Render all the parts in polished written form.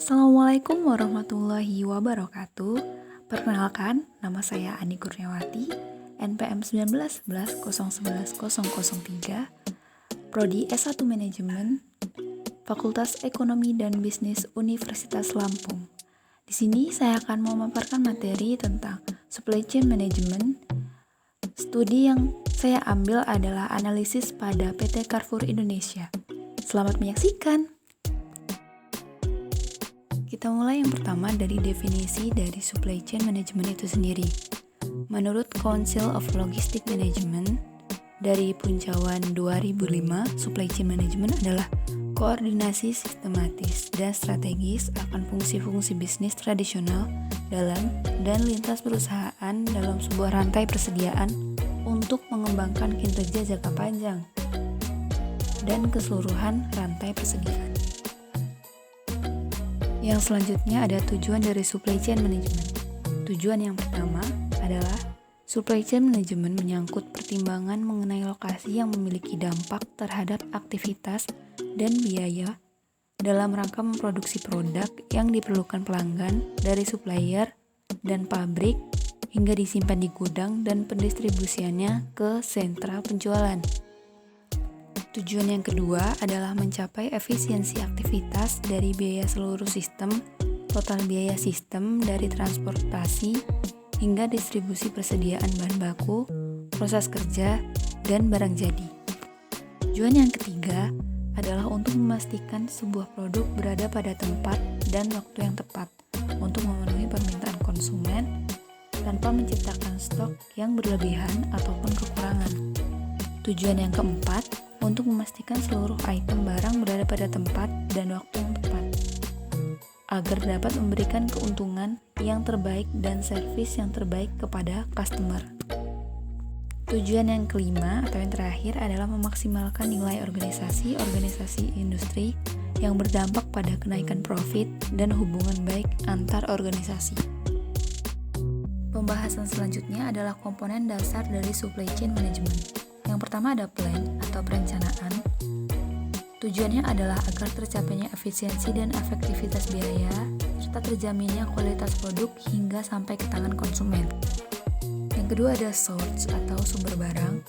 Assalamualaikum warahmatullahi wabarakatuh. Perkenalkan, nama saya Ani Kurniawati, NPM 1911011003, Prodi S1 Manajemen, Fakultas Ekonomi dan Bisnis Universitas Lampung. Di sini saya akan memaparkan materi tentang Supply Chain Management. Studi yang saya ambil adalah analisis pada PT Carrefour Indonesia. Selamat menyaksikan. Kita mulai yang pertama dari definisi dari supply chain management itu sendiri. Menurut Council of Logistic Management dari Puncawan 2005, supply chain management adalah koordinasi sistematis dan strategis akan fungsi-fungsi bisnis tradisional dalam dan lintas perusahaan dalam sebuah rantai persediaan untuk mengembangkan kinerja jangka panjang dan keseluruhan rantai persediaan. Yang selanjutnya ada tujuan dari supply chain management. Tujuan yang pertama adalah supply chain management menyangkut pertimbangan mengenai lokasi yang memiliki dampak terhadap aktivitas dan biaya dalam rangka memproduksi produk yang diperlukan pelanggan dari supplier dan pabrik hingga disimpan di gudang dan pendistribusiannya ke sentra penjualan. Tujuan yang kedua adalah mencapai efisiensi aktivitas dari biaya seluruh sistem, total biaya sistem dari transportasi hingga distribusi persediaan bahan baku, proses kerja, dan barang jadi. Tujuan yang ketiga adalah untuk memastikan sebuah produk berada pada tempat dan waktu yang tepat untuk memenuhi permintaan konsumen tanpa menciptakan stok yang berlebihan ataupun kekurangan. Tujuan yang keempat, untuk memastikan seluruh item barang berada pada tempat dan waktu yang tepat, agar dapat memberikan keuntungan yang terbaik dan servis yang terbaik kepada customer. Tujuan yang kelima atau yang terakhir adalah memaksimalkan nilai organisasi industri yang berdampak pada kenaikan profit dan hubungan baik antar organisasi. Pembahasan selanjutnya adalah komponen dasar dari supply chain management. Yang pertama ada plan atau perencanaan. Tujuannya adalah agar tercapainya efisiensi dan efektivitas biaya, serta terjaminnya kualitas produk hingga sampai ke tangan konsumen. Yang kedua ada source atau sumber barang.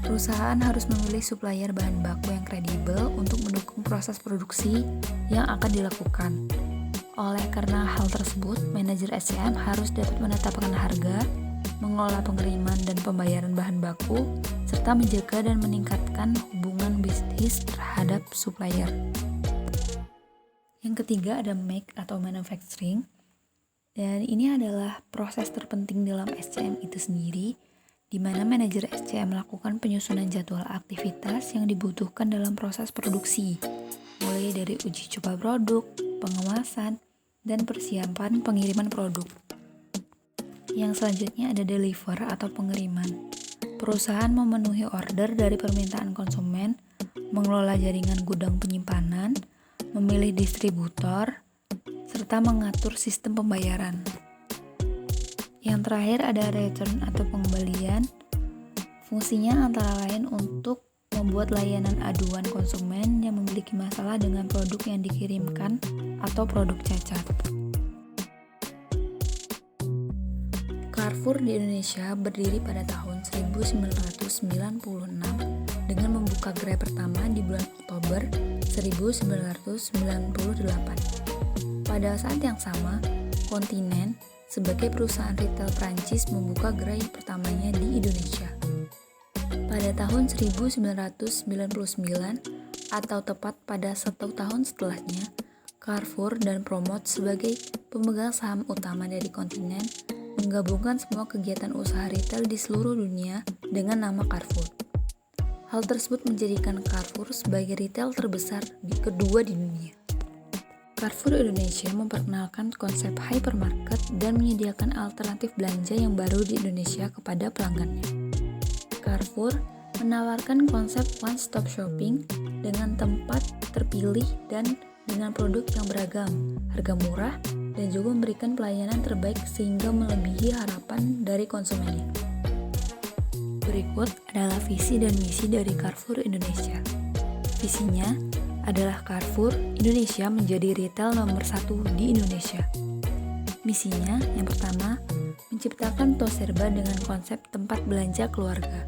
Perusahaan harus memilih supplier bahan baku yang kredibel untuk mendukung proses produksi yang akan dilakukan. Oleh karena hal tersebut, manajer SCM harus dapat menetapkan harga, mengelola pengiriman dan pembayaran bahan baku, serta menjaga dan meningkatkan hubungan bisnis terhadap supplier. Yang ketiga ada make atau manufacturing, dan ini adalah proses terpenting dalam SCM itu sendiri, di mana manajer SCM melakukan penyusunan jadwal aktivitas yang dibutuhkan dalam proses produksi, mulai dari uji coba produk, pengemasan, dan persiapan pengiriman produk. Yang selanjutnya ada deliver atau pengiriman. Perusahaan memenuhi order dari permintaan konsumen, mengelola jaringan gudang penyimpanan, memilih distributor, serta mengatur sistem pembayaran. Yang terakhir ada return atau pengembalian. Fungsinya antara lain untuk membuat layanan aduan konsumen yang memiliki masalah dengan produk yang dikirimkan atau produk cacat. Carrefour di Indonesia berdiri pada tahun 1996 dengan membuka gerai pertama di bulan Oktober 1998. Pada saat yang sama, Continent sebagai perusahaan retail Prancis membuka gerai pertamanya di Indonesia. Pada tahun 1999 atau tepat pada 1 tahun setelahnya, Carrefour dan Promot sebagai pemegang saham utama dari Continent menggabungkan semua kegiatan usaha retail di seluruh dunia dengan nama Carrefour. Hal tersebut menjadikan Carrefour sebagai retail terbesar kedua di dunia. Carrefour Indonesia memperkenalkan konsep hypermarket dan menyediakan alternatif belanja yang baru di Indonesia kepada pelanggannya. Carrefour menawarkan konsep one-stop shopping dengan tempat terpilih dan dengan produk yang beragam, harga murah, dan juga memberikan pelayanan terbaik sehingga melebihi harapan dari konsumennya. Berikut adalah visi dan misi dari Carrefour Indonesia. Visinya adalah Carrefour Indonesia menjadi retail nomor 1 di Indonesia. Misinya yang pertama, menciptakan toko serba dengan konsep tempat belanja keluarga.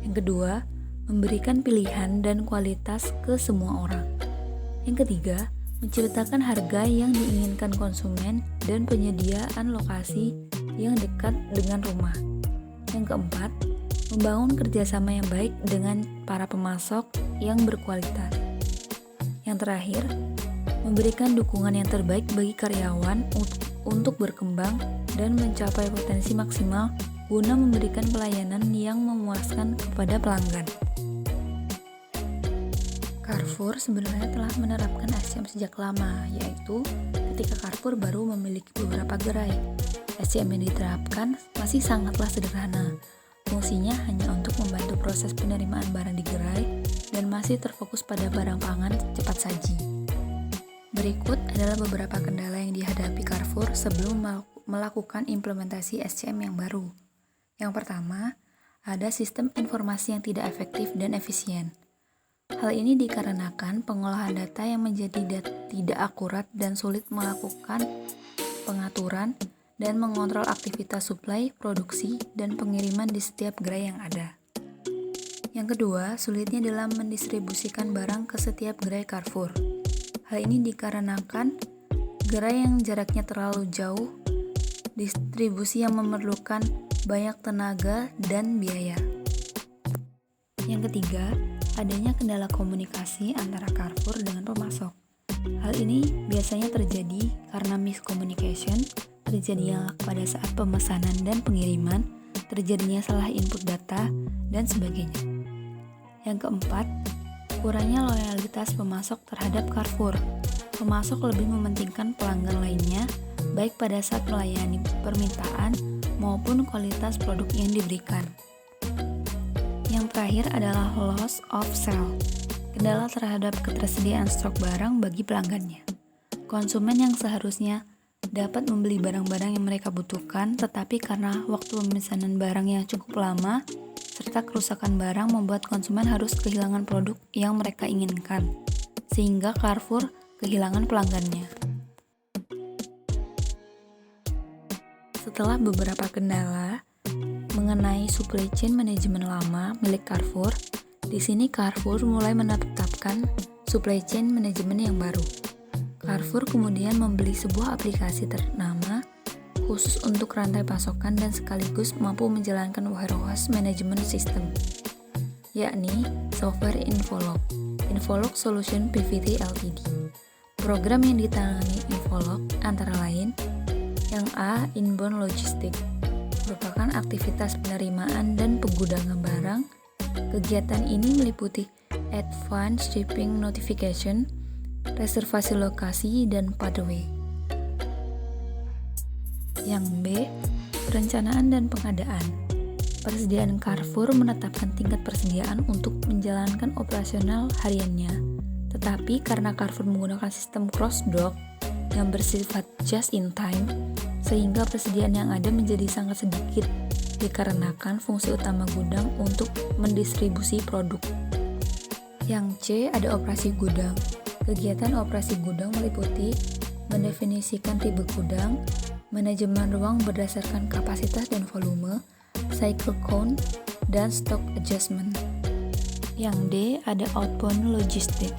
Yang kedua, memberikan pilihan dan kualitas ke semua orang. Yang ketiga, menciptakan harga yang diinginkan konsumen dan penyediaan lokasi yang dekat dengan rumah. Yang keempat, membangun kerjasama yang baik dengan para pemasok yang berkualitas. Yang terakhir, memberikan dukungan yang terbaik bagi karyawan untuk berkembang dan mencapai potensi maksimal guna memberikan pelayanan yang memuaskan kepada pelanggan. Carrefour sebenarnya telah menerapkan SCM sejak lama, yaitu ketika Carrefour baru memiliki beberapa gerai. SCM yang diterapkan masih sangatlah sederhana. Fungsinya hanya untuk membantu proses penerimaan barang di gerai dan masih terfokus pada barang pangan cepat saji. Berikut adalah beberapa kendala yang dihadapi Carrefour sebelum melakukan implementasi SCM yang baru. Yang pertama, ada sistem informasi yang tidak efektif dan efisien. Hal ini dikarenakan pengolahan data yang menjadi tidak akurat dan sulit melakukan pengaturan dan mengontrol aktivitas suplai, produksi, dan pengiriman di setiap gerai yang ada. Yang kedua, sulitnya dalam mendistribusikan barang ke setiap gerai Carrefour. Hal ini dikarenakan gerai yang jaraknya terlalu jauh, distribusi yang memerlukan banyak tenaga dan biaya. Yang ketiga, adanya kendala komunikasi antara Carrefour dengan pemasok. Hal ini biasanya terjadi karena miscommunication, terjadinya pada saat pemesanan dan pengiriman, terjadinya salah input data, dan sebagainya. Yang keempat, kurangnya loyalitas pemasok terhadap Carrefour. Pemasok lebih mementingkan pelanggan lainnya, baik pada saat melayani permintaan maupun kualitas produk yang diberikan. Yang terakhir adalah loss of sale, kendala terhadap ketersediaan stok barang bagi pelanggannya. Konsumen yang seharusnya dapat membeli barang-barang yang mereka butuhkan, tetapi karena waktu pemesanan barang yang cukup lama, serta kerusakan barang membuat konsumen harus kehilangan produk yang mereka inginkan, sehingga Carrefour kehilangan pelanggannya. Setelah beberapa kendala mengenai supply chain manajemen lama milik Carrefour, di sini Carrefour mulai menetapkan supply chain manajemen yang baru. Carrefour kemudian membeli sebuah aplikasi ternama khusus untuk rantai pasokan dan sekaligus mampu menjalankan warehouse management system, yakni software Infolog Solution Pvt Ltd. Program yang ditangani Infolog antara lain yang A. Inbound Logistics, merupakan aktivitas penerimaan dan penggudangan barang. Kegiatan ini meliputi Advanced Shipping Notification, reservasi lokasi, dan pathway. Yang B. Perencanaan dan pengadaan. Persediaan Carrefour menetapkan tingkat persediaan untuk menjalankan operasional hariannya, tetapi karena Carrefour menggunakan sistem cross-dock yang bersifat just in time, sehingga persediaan yang ada menjadi sangat sedikit dikarenakan fungsi utama gudang untuk mendistribusi produk. Yang C, ada operasi gudang. Kegiatan operasi gudang meliputi mendefinisikan tipe gudang, manajemen ruang berdasarkan kapasitas dan volume, cycle count, dan stock adjustment. Yang D, ada outbound logistik.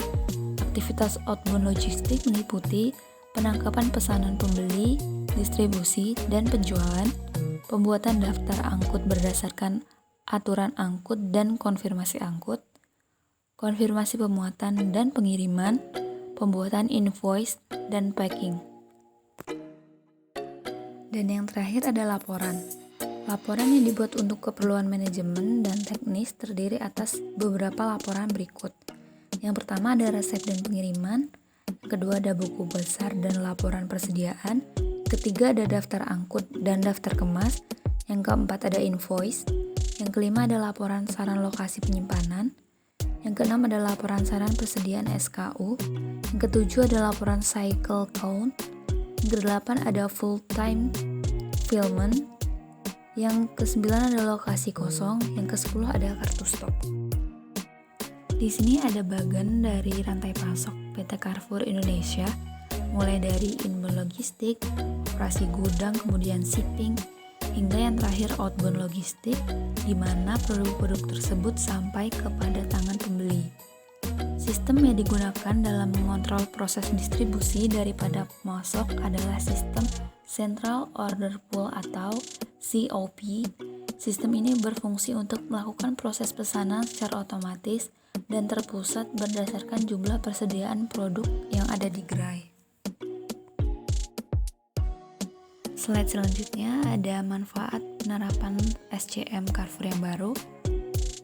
Aktivitas outbound logistik meliputi penangkapan pesanan pembeli, distribusi, dan penjualan, pembuatan daftar angkut berdasarkan aturan angkut dan konfirmasi angkut, konfirmasi pemuatan dan pengiriman, pembuatan invoice, dan packing. Dan yang terakhir ada laporan. Laporan yang dibuat untuk keperluan manajemen dan teknis terdiri atas beberapa laporan berikut. Yang pertama ada resep dan pengiriman, yang kedua ada buku besar dan laporan persediaan, ketiga ada daftar angkut dan daftar kemas, yang keempat ada invoice, yang kelima ada laporan saran lokasi penyimpanan, yang keenam ada laporan saran persediaan SKU, yang ketujuh ada laporan cycle count, yang kedelapan ada full time fulfillment, yang ke-9 ada lokasi kosong, yang ke-10 ada kartu stok. Di sini ada bagian dari rantai pasok PT Carrefour Indonesia, mulai dari inbound logistik, operasi gudang, kemudian shipping, hingga yang terakhir outbound logistik, di mana produk-produk tersebut sampai kepada tangan pembeli. Sistem yang digunakan dalam mengontrol proses distribusi daripada pemasok adalah sistem Central Order Pool atau COP. Sistem ini berfungsi untuk melakukan proses pesanan secara otomatis dan terpusat berdasarkan jumlah persediaan produk yang ada di gerai. Slide selanjutnya ada manfaat penerapan SCM Carrefour yang baru.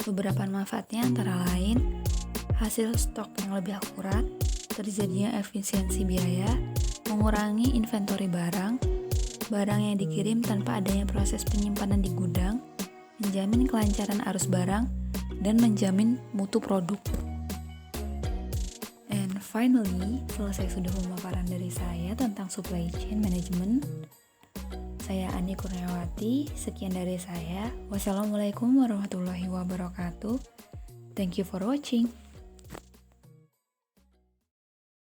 Beberapa manfaatnya antara lain hasil stok yang lebih akurat, terjadinya efisiensi biaya, mengurangi inventory barang yang dikirim tanpa adanya proses penyimpanan di gudang, menjamin kelancaran arus barang, dan menjamin mutu produk. And finally, selesai sudah pemaparan dari saya tentang supply chain management. Saya Ani Kurniawati, sekian dari saya. Wassalamualaikum warahmatullahi wabarakatuh. Thank you for watching.